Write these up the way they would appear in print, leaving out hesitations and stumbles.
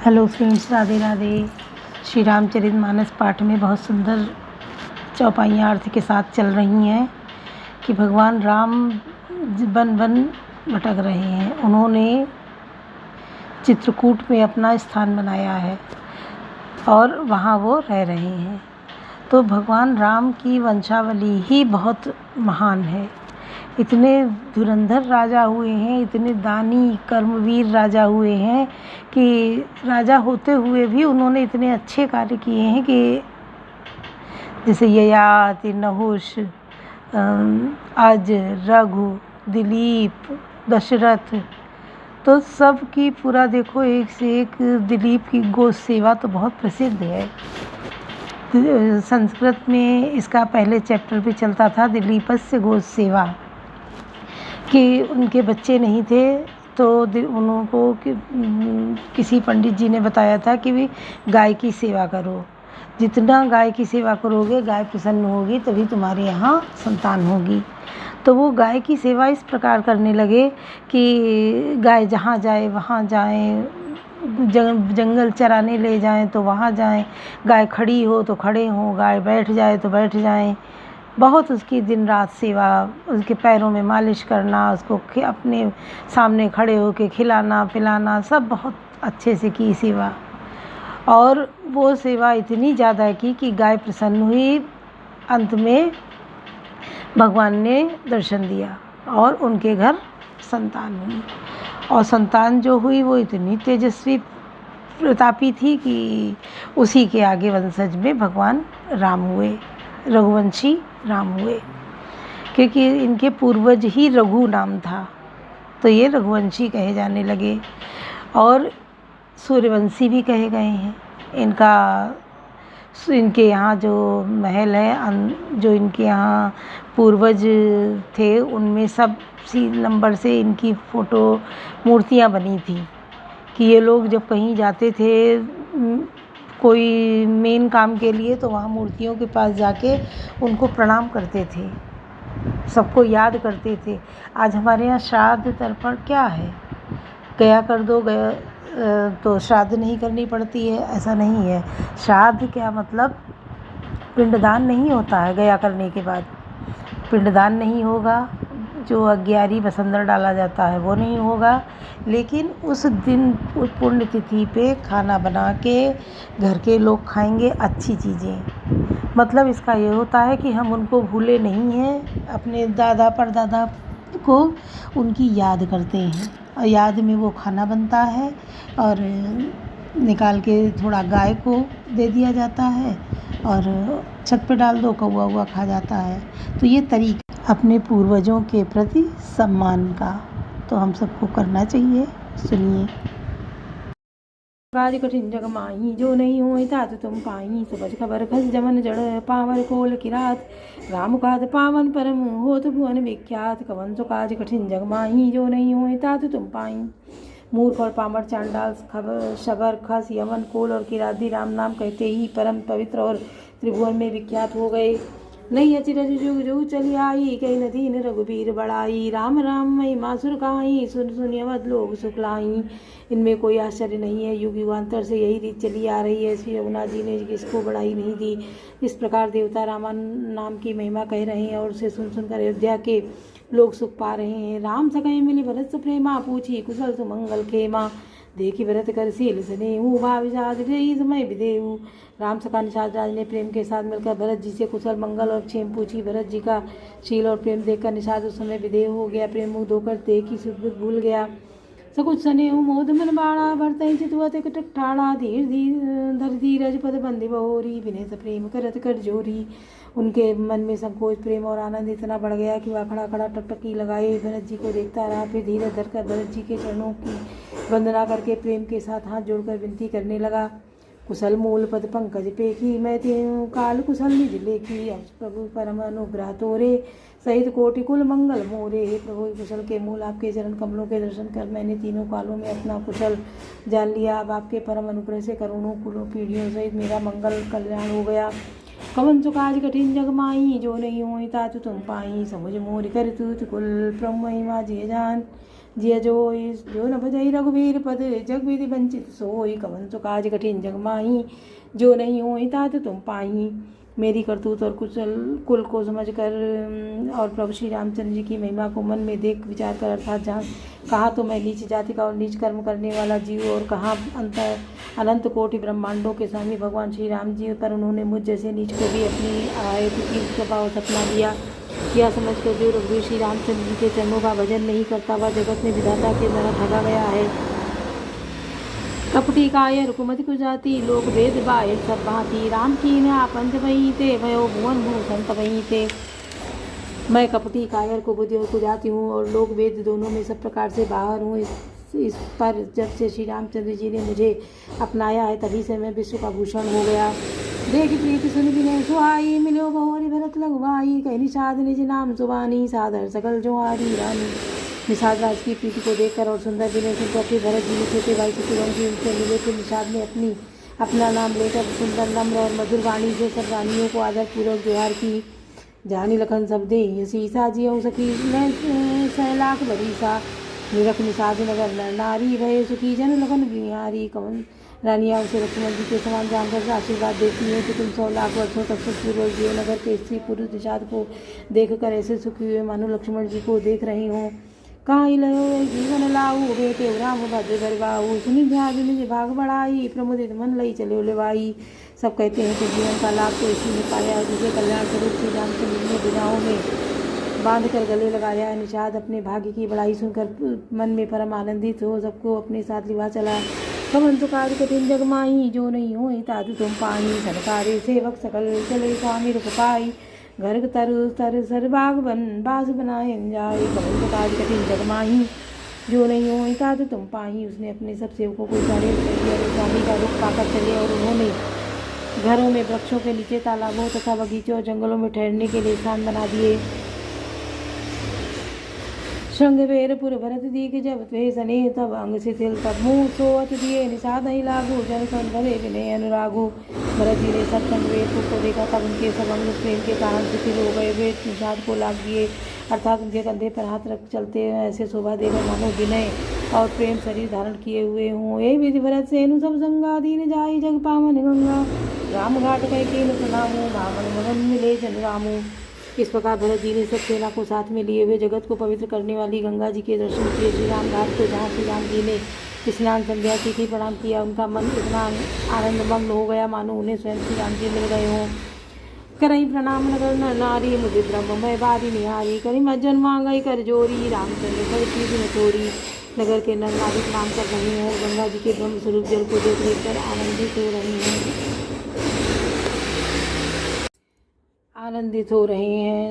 Hello friends, Radhe Radhe. Shri Ramcharitmanas पाठ में बहुत सुंदर चौपाइयाँ अर्थ के साथ चल रही हैं कि भगवान राम वन वन भटक रहे हैं। उन्होंने चित्रकूट में अपना स्थान बनाया है और वहाँ वो रह रहे हैं। तो भगवान राम की वंशावली ही बहुत महान है। इतने धुरंधर राजा हुए हैं, इतने दानी कर्मवीर राजा हुए हैं कि राजा होते हुए भी उन्होंने इतने अच्छे कार्य किए हैं कि जैसे ययाति, नहुष, अज, रघु, दिलीप, दशरथ, तो सब की पूरा देखो एक से एक। दिलीप की गौ सेवा तो बहुत प्रसिद्ध है। संस्कृत में इसका पहले चैप्टर भी चलता था, दिलीपस्य गौ सेवा, कि उनके बच्चे नहीं थे तो उनको किसी पंडित जी ने बताया था कि भी गाय की सेवा करो। जितना गाय की सेवा करोगे, गाय प्रसन्न होगी, तभी तुम्हारे यहाँ संतान होगी। तो वो गाय की सेवा इस प्रकार करने लगे कि गाय जहाँ जाए वहाँ जाएं, जंगल चराने ले जाएं तो वहाँ जाएं, गाय खड़ी हो तो खड़े हों, गाय बैठ जाए तो बैठ जाएं। बहुत उसकी दिन रात सेवा, उसके पैरों में मालिश करना, उसको अपने सामने खड़े होकर खिलाना पिलाना, सब बहुत अच्छे से की सेवा। और वो सेवा इतनी ज़्यादा की कि गाय प्रसन्न हुई। अंत में भगवान ने दर्शन दिया और उनके घर संतान हुई। और संतान जो हुई वो इतनी तेजस्वी प्रतापी थी कि उसी के आगे वंशज में भगवान राम हुए, रघुवंशी राम हुए, क्योंकि इनके पूर्वज ही रघु नाम था, तो ये रघुवंशी कहे जाने लगे। और सूर्यवंशी भी कहे गए हैं। इनके यहाँ जो महल है, जो इनके यहाँ पूर्वज थे, उनमें सब सी नंबर से इनकी फ़ोटो मूर्तियाँ बनी थी कि ये लोग जब कहीं जाते थे कोई मेन काम के लिए, तो वहाँ मूर्तियों के पास जाके उनको प्रणाम करते थे, सबको याद करते थे। आज हमारे यहाँ श्राद्ध तर्पण क्या है, गया कर दो, गया तो श्राद्ध नहीं करनी पड़ती है, ऐसा नहीं है। श्राद्ध क्या मतलब, पिंडदान नहीं होता है गया करने के बाद, पिंडदान नहीं होगा, जो 11 बसंतर डाला जाता है वो नहीं होगा, लेकिन उस दिन उस पुण्य तिथि पे खाना बना के घर के लोग खाएंगे अच्छी चीज़ें। मतलब इसका ये होता है कि हम उनको भूले नहीं हैं, अपने दादा परदादा को उनकी याद करते हैं और याद में वो खाना बनता है और निकाल के थोड़ा गाय को दे दिया जाता है और छत पे डाल दो, कौवा हुआ खा जाता है। तो ये तरीका अपने पूर्वजों के प्रति सम्मान का तो हम सबको करना चाहिए। सुनिए। काज कठिन जग माही, जो नहीं होई तात तुम पाई। सुबज खबर खस जमन जड़, पावर कोल किरात। राम काज पावन परम, होत भुवन विख्यात। कवन सो काज कठिन जग माही, जो नहीं होई तात तुम पाई। मूर्ख और पामर चांडाल खबर शबर खस यमन कोल और किराती राम नाम कहते ही परम पवित्र और त्रिभुवन में विख्यात हो गए। नहीं अचिरज जुग जुग चली आई, कई नदी ने रघुबीर बढ़ाई। राम राम महिमा सुर कहाई, सुन सुन अवध लोग सुखलाई। इनमें कोई आश्चर्य नहीं है, युग युगांतर से यही रीत चली आ रही है। श्री रघुनाथ जी ने इसको बढ़ाई नहीं दी। इस प्रकार देवता रामान नाम की महिमा कह रहे हैं और उसे सुन सुनकर अयोध्या के लोग सुख पा रहे हैं। राम सकै मिली भरत से प्रेमा, पूछी कुशल सुमंगल खेमा। देखी भरत कर सील स्नेहु, भाविषाद समय विदेहु। राम सखा निषाद राज ने प्रेम के साथ मिलकर भरत जी से कुशल मंगल और क्षेम पूछी। भरत जी का शील और प्रेम देखकर निषाद उस समय विदेह हो गया। प्रेम मुग्ध होकर देखी सुख भूल गया। सकुच स्नेहु मोद मन बाणा, भरतहि चितवत कटक ठाणा। धीर धर धीरज पद बंदी बहोरी, विनय से प्रेम करत कर जोरी। उनके मन में संकोच, प्रेम और आनंद इतना बढ़ गया कि वह खड़ा खड़ा टकटकी लगाए भरत जी को देखता रहा। फिर धीरज धरकर भरत जी के चरणों की वंदना करके प्रेम के साथ हाथ जोड़कर विनती करने लगा। कुशल मूल पद पंकज पेखी, मैं तेनु काल कुशल निज लेखी। अब प्रभु परम अनुग्रह तोरे, सहित कोटि कुल मंगल मोरे। हे प्रभु कुशल के मूल आपके चरण कमलों के दर्शन कर मैंने तीनों कालों में अपना कुशल जान लिया। अब आपके परम अनुग्रह से करोड़ों कुलों पीढ़ियों सहित मेरा मंगल कल्याण हो गया। कवन सो काज कठिन जग माही, जो नहीं होई तात तुम पाई। समुझ मोर कर तूत कुल, प्रभु महिमा जिय जान। जिय जोई जो न भजई रघुवीर पद, जग विधि वंचित सोई, कवन सो काज कठिन जग माही, जो नहीं होई तात तुम पाही। मेरी करतूत और कुल को समझकर और प्रभु श्री रामचंद्र जी की महिमा को मन में देख विचार कर, अर्थात जहाँ कहाँ तो मैं नीच जाति का और नीच कर्म करने वाला जीव और कहाँ अनंत कोटि ब्रह्मांडों के स्वामी भगवान श्री राम जी, पर उन्होंने मुझ जैसे नीच को भी अपनी आयत की कृपा और सपना दिया। यह समझकर जो रघुवीर श्री रामचंद्र जी के चरणों का भजन नहीं करता वह जगत में विधाता के द्वारा ठगा गया है। कपटी कायर कुमति कुजाति, लोक भेद बाहिर सब भांति, राम की न पंथ वही थे, भयो भुवन भूषण वही थे। मैं कपटी कायर को बुद्धि और कुजाति हूँ और लोक वेद दोनों में सब प्रकार से बाहर हूँ। इस पर जब से श्री रामचंद्र जी ने मुझे अपनाया है तभी से मैं विश्व का भूषण हो गया। देख प्रीति सुन विनय सुहाई, मिलो बहुरी भरत लगवाई, कह निषाद निज नाम सुबानी, सादर सकल जो हारी रानी। निषाद राज की प्रीति को देखकर और सुंदर विनय सुनकर अपने भरत जी ने छोटे भाई शत्रुघ्न उनसे मिले थे। निषाद ने अपना नाम लेकर सुंदर नम्र और मधुर वाणी से सब रानियों को आदर पूर्वक जोहार की। जानी लखन सब दे सीसा जियो सखी सैलाख बरीसा, निरख निषाद नगर नर नारी, भय सुखी जन लखन बिहारी। कवन रानियाँ उसे लक्ष्मण जी के समान जानकर आशीर्वाद देती हैं कि तुम 100 लाख वर्षों तक सुखपूर्वक जियो। नगर के स्त्री पुरुष निषाद को देखकर ऐसे सुखी हुए मानो लक्ष्मण जी को देख रही हों। काई लयो जीवन लाऊ, बेटे राम भद्र गरबाऊ, सुनि ध्यान निज भाग बढ़ाई, प्रमुदित मन लई चले उलवाई। सब कहते हैं कि जीवन का लाभ तो इसी ने पाया है जिसे कल्याण स्वरूप श्री रामचंद्र ने भुजाओं में बांध कर गले लगाया है। निषाद अपने भाग्य की बड़ाई सुनकर मन में परम आनंदित हो सबको अपने साथ लिवा चला। कवन तो कार्य कठिन जग माही, जो नहीं हो तादु तुम पाही, सरकारे सेवक सकल चले स्वामी रुख पाई, घर तरु तर सर बाग बन बास बनाए जाए। कवन तो कार्य कठिन जग माही, जो नहीं हो तादु तुम पाही। उसने अपने सब सेवकों को इशारे कर दिया, वे स्वामी का रुख पाकर चले और उन्होंने घरों में, वृक्षों के नीचे, तालाबों तथा बगीचों और जंगलों में ठहरने के लिए स्थान बना दिए। श्रृंगवेर पुर भरत दीख, जब त्वे सने तब अंग शिथिल, तब मुँह सोअत दिए निषाद ही लागू, जन सन भरे विनय अनुरागु। भरत जी ने सब श्रृंगवेर को देखा तब उनके सब अंग प्रेम के कारण शिथिल हो गए। वे निषाद को लाग दिए, अर्थात उनके कंधे पर हाथ रख चलते ऐसे शोभा देकर मानो विनय और प्रेम शरीर धारण किए हुए हों। ये विधि भरत सेनु सब संगा, दीन जाई जग पावन गंगा, राम घाट कह के न प्रणामो, भावन मगन मिले जन रामो। इस प्रकार भरत जी ने सब सेना को साथ में लिए हुए जगत को पवित्र करने वाली गंगा जी के दर्शन किए। श्री राम घाट को जहाँ श्री राम जी ने स्नान संध्या की थी प्रणाम किया, उनका मन इतना आनंदमग्न हो गया मानो उन्हें स्वयं श्री राम जी मिल गए हों। करई प्रणाम नगर नर नारी, मुझे ब्रह्ममय बारी निहारी, करी मज्जन मांगई कर जोरी, रामचंद्र कर चीज न चोरी। नगर के नर नारी प्रणाम कर रहे हैं, गंगा जी के ब्रह्म स्वरूप जल को देख देख कर आनंदित हो रहे हैं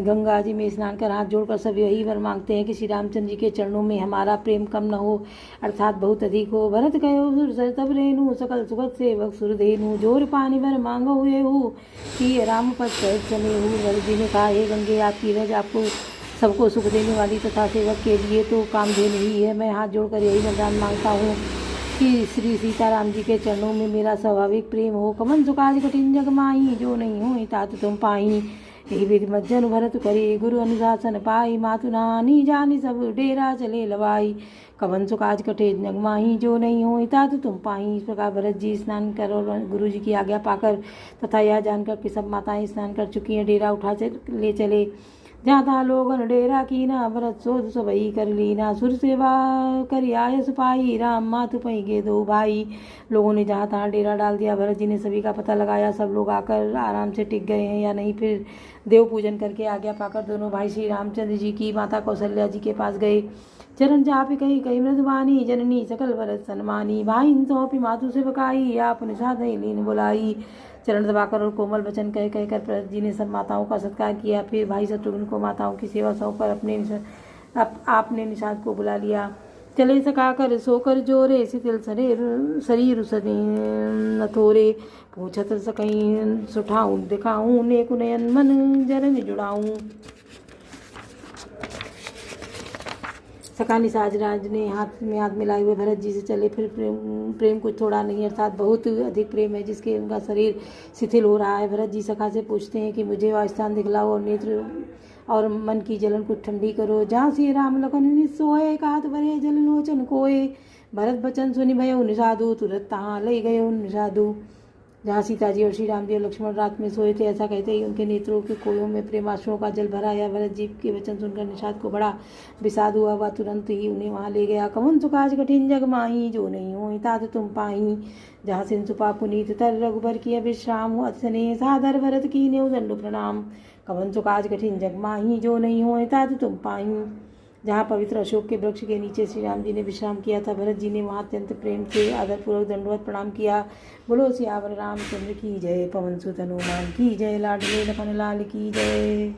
गंगा जी में स्नान कर हाथ जोड़कर सब यही वर मांगते हैं कि श्री रामचंद्र जी के चरणों में हमारा प्रेम कम न हो, अर्थात बहुत अधिक हो। भरत कहो सुर तब रेणु, सकल सुगत सेवक सुरधेनु, जोर पानी भर मांगो हुए हूँ कि राम पद चले हूँ। भरत जी ने कहा, हे गंगे, आपकी रज आपको सबको सुख देने वाली तथा सेवक के लिए तो कामधेनु ही है। मैं हाथ जोड़कर यही वरदान मांगता हूँ कि श्री सीताराम जी के चरणों में मेरा स्वाभाविक प्रेम हो। कमन सुकाज कठिन जग माही, जो नहीं हो तात तुम पाही। यही विधि मज्जन भरत करे, गुरु अनुशासन पाई, मातु नानी जानी सब डेरा चले लवाई। कवन सुकाज कठिन जग माही, जो नहीं हो तात तुम पाही। इस प्रकार भरत जी स्नान कर और गुरु जी की आज्ञा पाकर तथा यह जानकर कि सब माताएं स्नान कर चुकी हैं, डेरा उठा ले चले। जहाँ तहाँ लोगन डेरा कीना, भरत शोध सबई कर लीना, सुर सेवा करी आयस पाई, राम मातु पई गे दो भाई। लोगों ने जहाँ तहाँ डेरा डाल दिया। भरत जी ने सभी का पता लगाया, सब लोग आकर आराम से टिक गए हैं या नहीं। फिर देव पूजन करके आज्ञा पाकर दोनों भाई श्री रामचंद्र जी की माता कौशल्या जी के पास गए। चरण चापी कही कही मृदुवानी, जननी सकल भरत सन्मानी, भाई सौंपी मातु से बकाई, आप निषाद लीन बुलाई। चरण दबाकर और कोमल वचन कह कहकर भरत जी ने सब माताओं का सत्कार किया। फिर भाई शत्रुघ्न को माताओं की सेवा सौंपकर आपने निषाद को बुला लिया। चले सकाकर सोकर जोरे, शिथिल शरीर सने न थोरे, पूछत सकहीं सुठाऊं दिखाऊं, नेक नयन मन जरन जुड़ाऊं। सका निषाद राज ने हाथ में हाथ मिलाए हुए भरत जी से चले। फिर प्रेम कुछ थोड़ा नहीं अर्थात बहुत अधिक प्रेम है जिसके उनका शरीर शिथिल हो रहा है। भरत जी सखा से पूछते हैं कि मुझे वह स्थान दिखलाओ और नेत्र और मन की जलन को ठंडी करो। जहाँ श्री राम लखन सोए कात भरे जल लोचन कोय, भरत बचन सुनि भयो निषादु, तुरत तहाँ ले गयो निषादु। जहाँ सीता जी और श्री राम जी और लक्ष्मण रात में सोए थे, ऐसा कहते ही उनके नेत्रों के कोयों में प्रेमाश्रुओं का जल भरा। या भरत जी के वचन सुनकर निषाद को बड़ा विषाद हुआ, वह तुरंत ही उन्हें वहाँ ले गया। कवन सुकाज कठिन जग माही, जो नहीं हो तात तुम पाही। जहाँ सिन सुपा पुनीत तर रघुबर की विश्राम, अतने सादर भरत की नेउ दंडु प्रणाम। कवन सुकाज कठिन जग माही, जो नहीं हो तात तुम पाही। जहाँ पवित्र अशोक के वृक्ष के नीचे श्री राम जी ने विश्राम किया था, भरत जी ने वहाँ अत्यंत प्रेम से आदरपूर्वक दंडवत प्रणाम किया। बोलो सियावर रामचंद्र की जय, पवन सुत हनुमान की जय, लाडले लखन लाल की जय।